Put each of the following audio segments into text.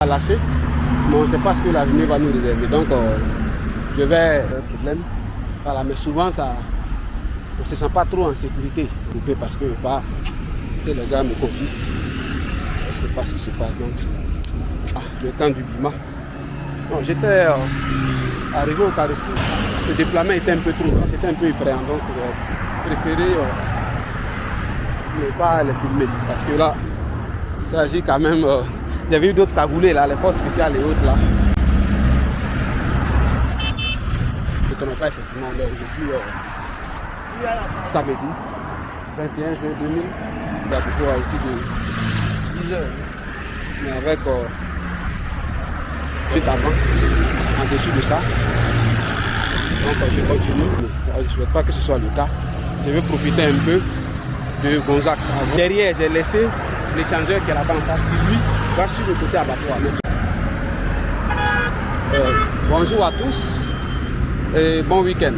Lâché, mais on ne sait pas ce que l'avenir va nous réserver. Donc, je vais problème. Voilà, mais souvent, ça, on ne se sent pas trop en sécurité. Parce que pas que les gars me confisquent. Je ne sais pas ce qui se passe. Donc, le camp du Bima. J'étais arrivé au Carrefour. Le déploiement était un peu trop. C'était un peu effrayant. Donc, j'ai préféré ne pas les filmer. Parce que là, il s'agit quand même. Il y avait eu d'autres cagoulés là, les forces spéciales et autres là. Je ne connais pas effectivement l'heure. Je suis samedi 21 juin 2000. Il y a plutôt autour de 6 heures. Mais avec vite avant, en dessous de ça. Donc je continue. Je ne souhaite pas que ce soit le cas. Je vais profiter un peu de Gonzac. Derrière, j'ai laissé l'échangeur qui est là-bas en face. Lui, va sur le côté abattoir. Bonjour à tous et bon week-end.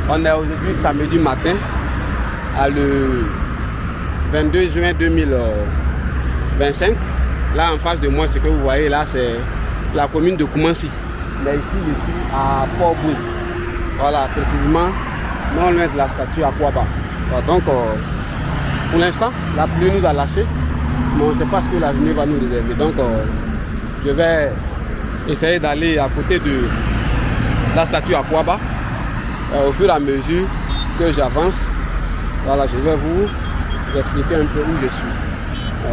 On est aujourd'hui samedi matin, le 22 juin 2025. Là en face de moi, ce que vous voyez là, c'est la commune de Koumansi. Là ici, je suis à Port-Bouy. Voilà, précisément, non loin de la statue à Kouaba. Donc, pour l'instant, la pluie nous a lâché. Mais on ne sait pas ce que l'avenir va nous réserver. Donc, je vais essayer d'aller à côté de la statue à Kouaba. Au fur et à mesure que j'avance, voilà, je vais vous expliquer un peu où je suis.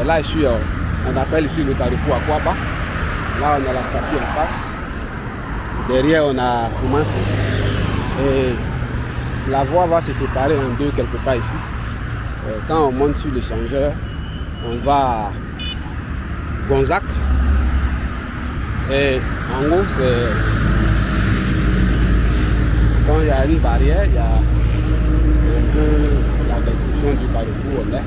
Là, je suis, on appelle ici le Carrefour à Kouaba. Là, on a la statue en face. Derrière, on a Koumansi. Et la voie va se séparer en deux quelque part ici. Quand on monte sur l'échangeur, on va à Gonzac et en haut c'est quand il y a une barrière, il y a un peu la description du Carrefour au lait.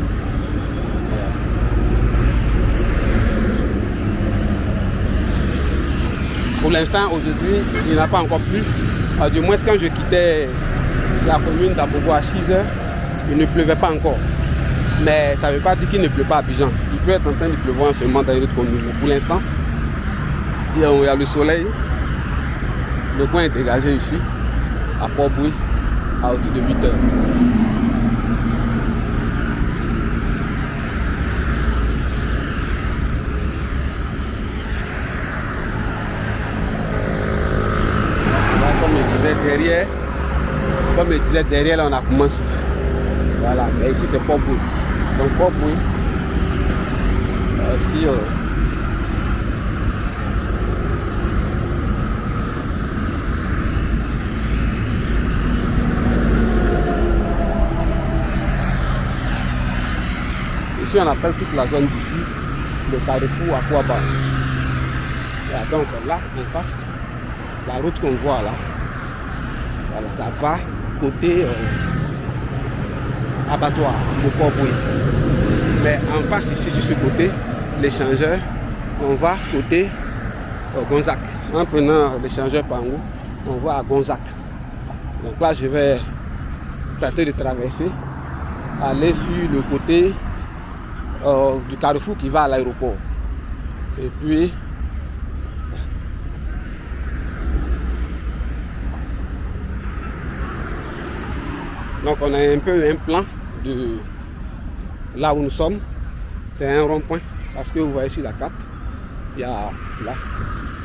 Pour l'instant aujourd'hui il n'a pas encore plu. Du moins quand je quittais la commune d'Abobo à 6 heures, il ne pleuvait pas encore. Mais ça ne veut pas dire qu'il ne pleut pas à Abidjan. Il peut être en train de pleuvoir en ce moment dans une autre commune. Pour l'instant, il y a le soleil. Le coin est dégagé ici, à Port-Bouy, à autour de 8 heures. Là, comme je disais, derrière, là, on a commencé. Voilà, mais ici c'est Port-Bouy. Donc Port-Bouy, ici ici on appelle toute la zone d'ici le Carrefour à Kouaba. Donc là en face, la route qu'on voit là, voilà, ça va côté abattoir de Port-Bouy. Mais en face ici sur ce côté, l'échangeur, on va côté Gonzac. En prenant l'échangeur par en haut, on va à Gonzac. Donc là je vais tenter de traverser, aller sur le côté du Carrefour qui va à l'aéroport. Et puis donc on a un peu un plan de là où nous sommes. C'est un rond-point parce que vous voyez sur la carte, il y a là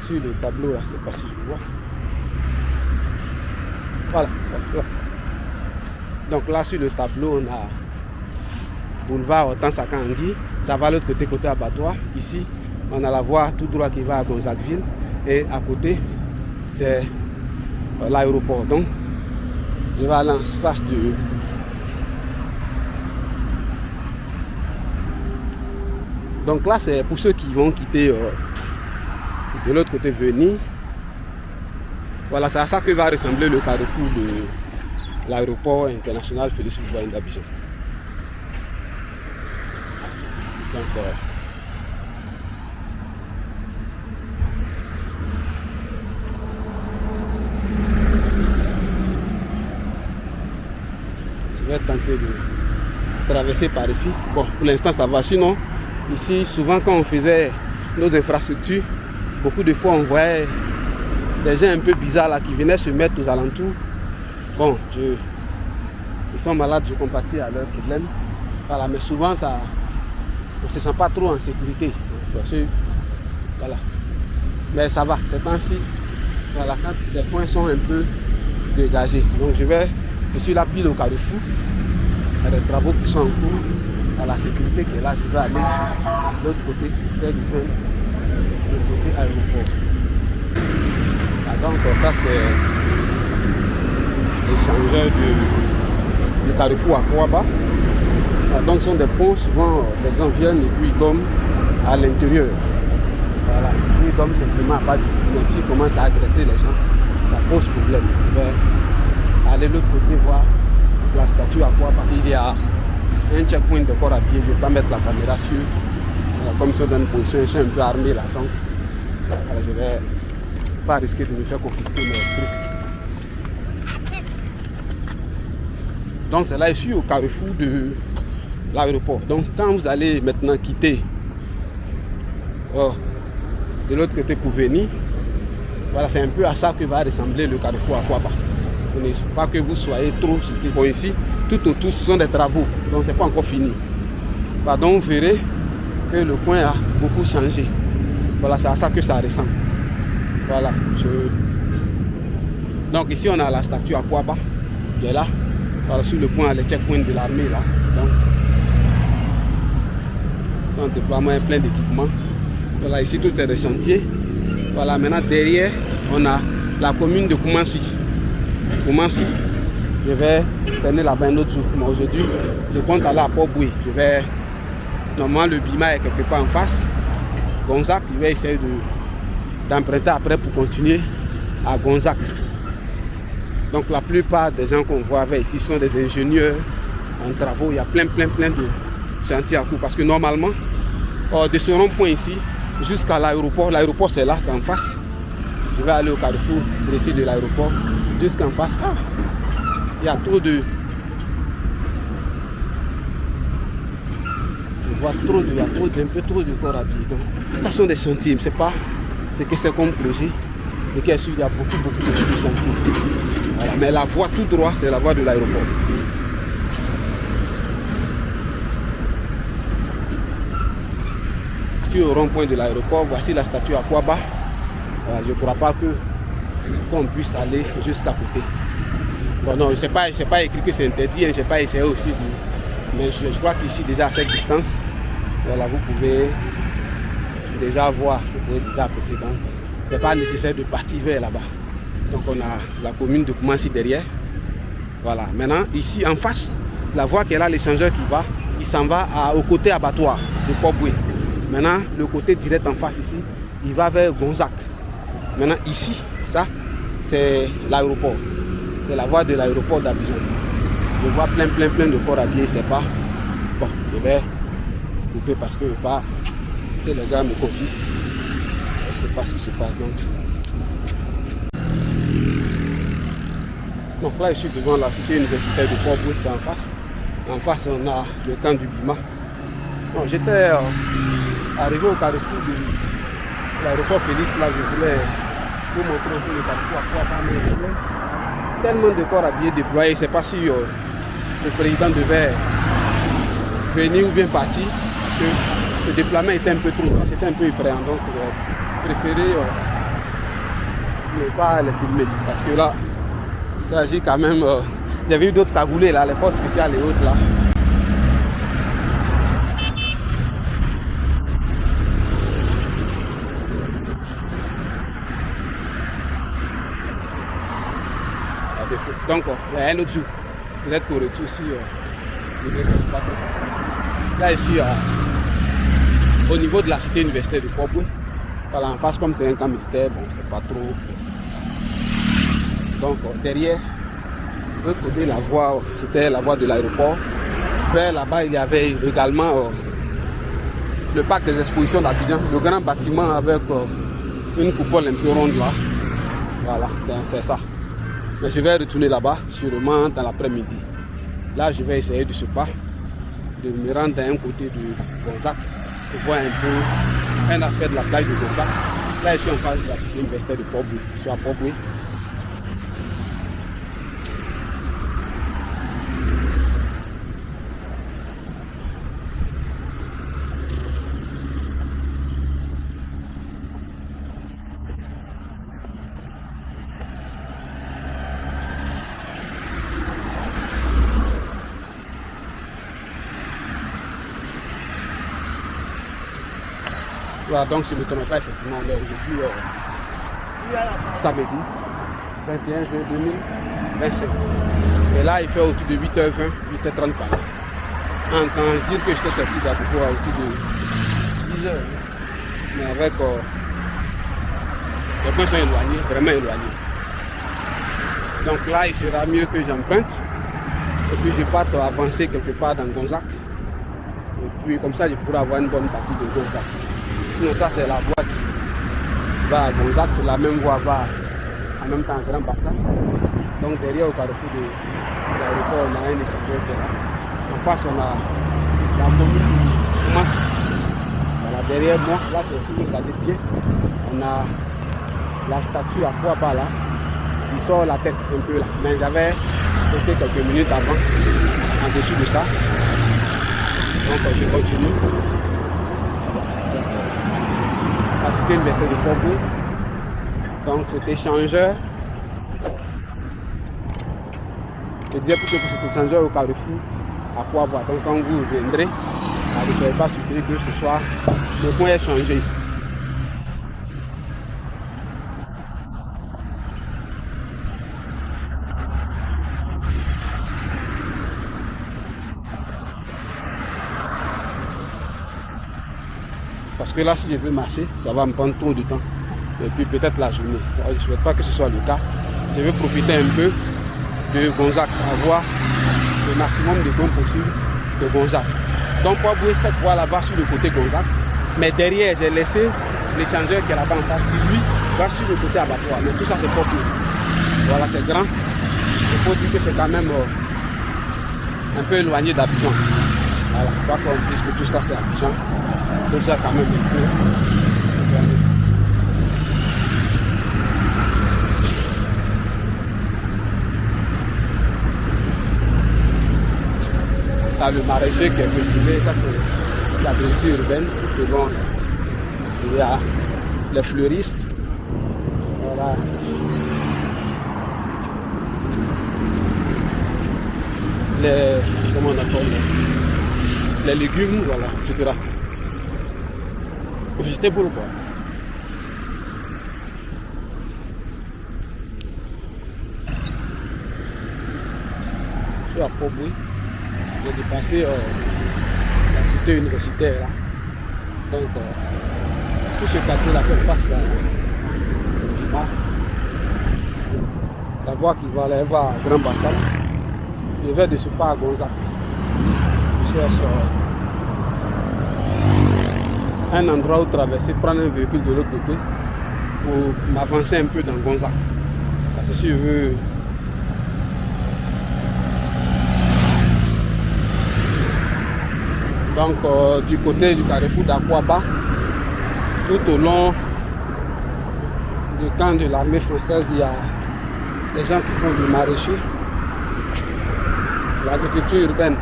sur le tableau, là, je ne sais pas si je le vois. Voilà, ça. Donc là sur le tableau on a boulevard Hortense Akangui, ça va de l'autre côté, côté abattoir. Ici on a la voie tout droit qui va à Gonzacville et à côté c'est l'aéroport. Donc je vais aller en face de donc là c'est pour ceux qui vont quitter de l'autre côté venir. Voilà, c'est à ça que va ressembler le Carrefour de l'aéroport international Félix Houphouët d'Abidjan. Donc je vais tenter de traverser par ici. Bon, pour l'instant ça va, sinon ici souvent quand on faisait nos infrastructures, beaucoup de fois on voyait des gens un peu bizarres là qui venaient se mettre aux alentours. Bon, ils sont malades, je compatis à leurs problèmes. Voilà, mais souvent ça, on ne se sent pas trop en sécurité. Parce que, voilà. Mais ça va, ces temps-ci, voilà, quand les points sont un peu dégagés. Donc je suis là pile au carrefour. Il y a des travaux qui sont en cours. À la sécurité qui est là, je vais aller de l'autre côté, c'est du côté aéroport. Donc ça c'est l'échangeur du carrefour à Kouaba. Donc ce sont des ponts, souvent les gens viennent et puis ils dorment à l'intérieur. Voilà, ils dorment simplement à pas du système. Mais s'ils commencent à agresser les gens, ça pose problème. Je vais aller de l'autre côté voir la statue à Kouaba. Il y a un checkpoint de corps à pied, je ne vais pas mettre la caméra sur. Comme ils sont dans une position, ils sont un peu armés là. Donc je ne vais pas risquer de me faire confisquer mes trucs. Donc c'est là, je suis au carrefour de l'aéroport. Donc quand vous allez maintenant quitter de l'autre côté pour venir, voilà, c'est un peu à ça que va ressembler le carrefour à Kouaba. Il ne faut pas que vous soyez trop surpris. Bon, ici, tout autour, ce sont des travaux, donc c'est pas encore fini. Bah, donc vous verrez que le coin a beaucoup changé. Voilà, c'est à ça que ça ressemble. Voilà. Donc ici, on a la statue à Kouaba qui est là. Voilà, sur le point, les checkpoints de l'armée là. Donc, c'est un déploiement plein d'équipements. Voilà, ici tout est des chantiers. Voilà, maintenant derrière, on a la commune de Koumansi. Koumansi, je vais traîner là-bas un autre jour. Mais aujourd'hui, je compte aller à Port-Boué. Normalement, le Bima est quelque part en face. Gonzac, je vais essayer d'emprunter après pour continuer à Gonzac. Donc la plupart des gens qu'on voit avec ici sont des ingénieurs en travaux. Il y a plein de chantiers à court. Parce que normalement, de ce rond-point ici jusqu'à l'aéroport, l'aéroport c'est là, c'est en face. Je vais aller au carrefour précis de l'aéroport. Jusqu'en face, il y a trop de... Je vois il y a un peu trop de corps habillés. Donc, ça sont des chantiers, c'est pas ce que c'est comme projet. C'est qu'il y a beaucoup de chantiers. Voilà. Mais la voie tout droit, c'est la voie de l'aéroport. Ici au rond-point de l'aéroport, voici la statue à Kouaba. Je ne crois pas qu'on puisse aller jusqu'à côté. Bon non, je ne sais pas écrit que c'est interdit, je n'ai pas essayé aussi mais je crois qu'ici déjà à cette distance, voilà, vous pouvez déjà voir, vous pouvez déjà apprécier. Donc ce n'est pas nécessaire de partir vers là-bas. Donc on a la commune de Koumansi derrière. Voilà, maintenant ici en face, la voie qui est là, l'échangeur qui va, il s'en va au côté abattoir de Port-Boué. Maintenant le côté direct en face ici, il va vers Gonzac. Maintenant ici, ça c'est l'aéroport. C'est la voie de l'aéroport d'Abidjan. Je vois plein de corps habillés, c'est pas. Bon, je vais couper parce que je ne veux pas que les gars me confisquent. Je ne sais pas ce qui se passe donc. Donc là je suis devant la cité universitaire de Port-Boué, c'est en face. En face on a le camp du Bima. Bon, j'étais arrivé au carrefour de l'aéroport Félix, là je voulais vous montrer un peu le carrefour à Kouaba, mais tellement de corps habillés déployés, je ne sais pas si le président devait venir ou bien partir, que le déploiement était un peu trop, c'était un peu effrayant, donc j'ai préféré ne pas les filmer, parce que là, il s'agit quand même, j'avais eu d'autres cagoulés là, les forces spéciales et autres là. Donc, il y a un autre jour. Peut-être qu'au retour, si là, ici, au niveau de la cité universitaire de Port-Boué, voilà, en face, comme c'est un camp militaire, bon, c'est pas trop. Donc, derrière, de l'autre côté, la voie, c'était la voie de l'aéroport. Vers là-bas, il y avait également le parc des expositions d'Abidjan, le grand bâtiment avec une coupole un peu ronde là. Voilà, c'est ça. Mais je vais retourner là-bas, sûrement dans l'après-midi. Là, je vais essayer de me rendre d'un côté de Gonzac pour voir un peu un aspect de la plage de Gonzague. Là, je suis en face de la cité universitaire de Port-Boué. Je suis à Port-Boué. Voilà, donc je ne me trompe pas, effectivement, on est aujourd'hui samedi 21 juin 2025. Et là, il fait autour de 8h20, 8h30 par là. On entend dire que j'étais sorti d'Abobo à autour de 6h. Mais avec les points sont éloignés, vraiment éloignés. Donc là, il sera mieux que j'emprunte. Et puis je parte avancer quelque part dans Gonzague. Et puis comme ça, je pourrai avoir une bonne partie de Gonzague. Sinon, ça, c'est la voie qui va à Gonzague. La même voie va en même temps à Grand Bassin. Donc, derrière, au carrefour de l'aéroport, on a un échangeur qui est là. En face, on a la commune qui commence. Voilà, derrière moi, là, c'est sur le regardez bien. On a la statue à Kouaba là. Il sort la tête un peu là. Mais j'avais été quelques minutes avant, en dessous de ça. Donc, je continue. La cité universitaire de Port-Boué. Donc cet échangeur, je disais plutôt que cet échangeur au carrefour à Kouaba. Donc quand vous viendrez, ne soyez pas surpris que ce soit le point est changé. Parce que là, si je veux marcher, ça va me prendre trop de temps. Et puis peut-être la journée. Alors, je ne souhaite pas que ce soit le cas. Je veux profiter un peu de Gonzague, avoir le maximum de temps possible de Gonzague. Donc pour Port-Boué, cette voie là-bas sur le côté Gonzague. Mais derrière, j'ai laissé l'échangeur qui est là-bas en face, qui lui va sur le côté abattoir. Mais tout ça, c'est Port-Boué. Voilà, c'est grand. Il faut dire que c'est quand même un peu éloigné d'Abidjan. Voilà, pas qu'on dise que tout ça, c'est Abidjan. Tout ça, quand même, un peu éloigné. Le maraîcher qui est cultivé, ça c'est l'agriculture urbaine. Bon, il y a les fleuristes. Voilà. Comment on appelle les légumes, voilà, etc. Visiter pour le quoi. Je suis à Port-Boué. J'ai dépassé la cité universitaire là. Donc tout ce quartier là fait face à Bima. La voie qui va aller va à Grand Bassin. Je vais de ce pas à Gonzague. Je cherche un endroit où traverser, prendre un véhicule de l'autre côté pour m'avancer un peu dans Gonzague. Parce que si je veux donc du côté du carrefour d'Akouaba, tout au long du camp de l'armée française, il y a des gens qui font du maraîcher, l'agriculture urbaine.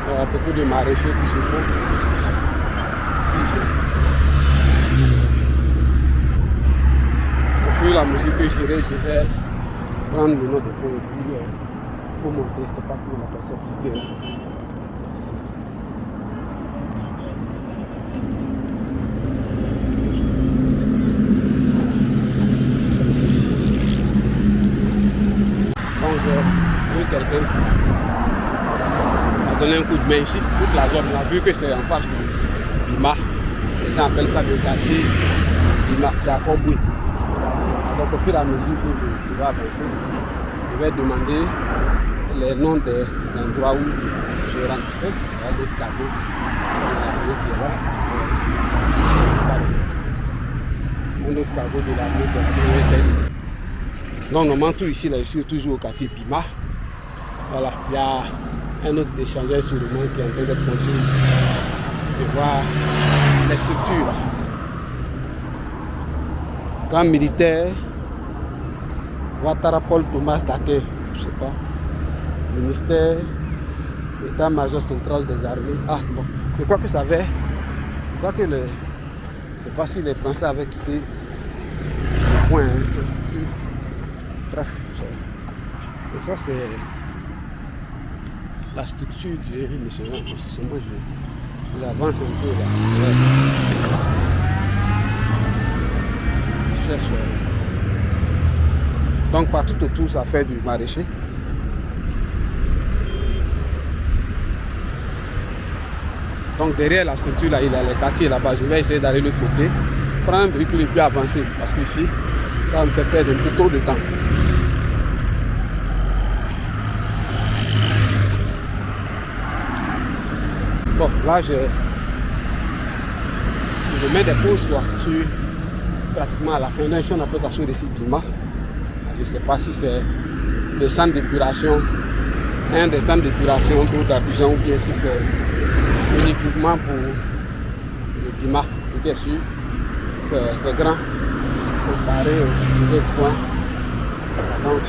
Il y a beaucoup de maraîchers qui se font. Au fur et à mesure que je vais prendre le nom de pont et puis pour monter, c'est pas pour la cette cité. Quelqu'un a donné un coup de main ici, toute la zone, on a vu que c'était en face de Bima. Les gens appellent ça le quartier Bima, c'est à Port-Boué. Donc au fur et à mesure que je vais avancer, je vais demander les noms des endroits où je rentre. Il y a d'autres cargos, qui est là. Un autre cargo de l'armée de la DSN. Donc normalement tout ici, là, je suis toujours au quartier Bima. Voilà, il y a un autre échangeur sur le monde qui est en train d'être continué. Je vois les structures. camp militaire, Ouattara Paul Thomas Daquin, je ne sais pas. Ministère, état-major central des armées. Ah bon, je crois que ça avait. Je crois que le. Je ne sais pas si les Français avaient quitté le point. Hein. Bref, donc ça c'est la structure du national. Moi j'avance un peu là. Ouais. Je cherche. Donc partout autour ça fait du maraîcher. Donc derrière la structure là, il y a les quartiers là-bas. Je vais essayer d'aller de l'autre côté, prendre un véhicule et puis avancer. Parce que ici, ça va me fait perdre un peu trop de temps. Bon, là je mets des pauses quoi. Je suis pratiquement à la fin d'un champ d'application de Bima. Je ne sais pas si c'est le centre d'épuration, un des centres d'épuration d'eau d'Abidjan ou bien si c'est un équipement pour le Bima. C'est bien sûr, c'est grand comparé aux autres points. Donc,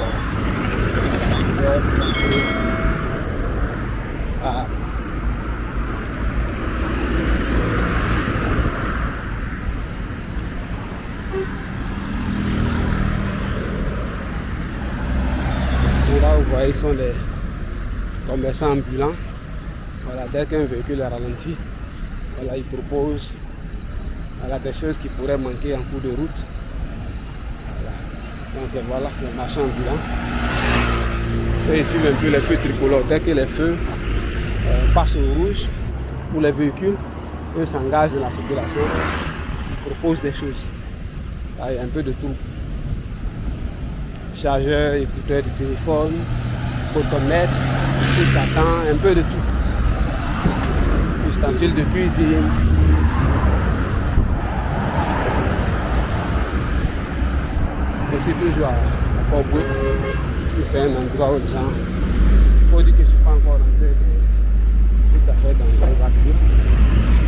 là, vous voyez, ils sont des commerçants ambulants. Voilà, dès qu'un véhicule est ralenti, voilà, ils proposent des choses qui pourraient manquer en cours de route. Voilà. Donc voilà, les marchands ambulants. Et ici, même plus les feux tricolores. Dès que les feux passent au rouge pour les véhicules, eux s'engagent dans la circulation. Ils proposent des choses. Là, il y a un peu de tout. Chargeur, écouteur de téléphone, photomètre, tout attend, un peu de tout. Ustensiles de cuisine. Je suis toujours à Port-Boué. Ici c'est un endroit où les gens, il faut dire que je ne suis pas encore rentré tout à fait dans les actes.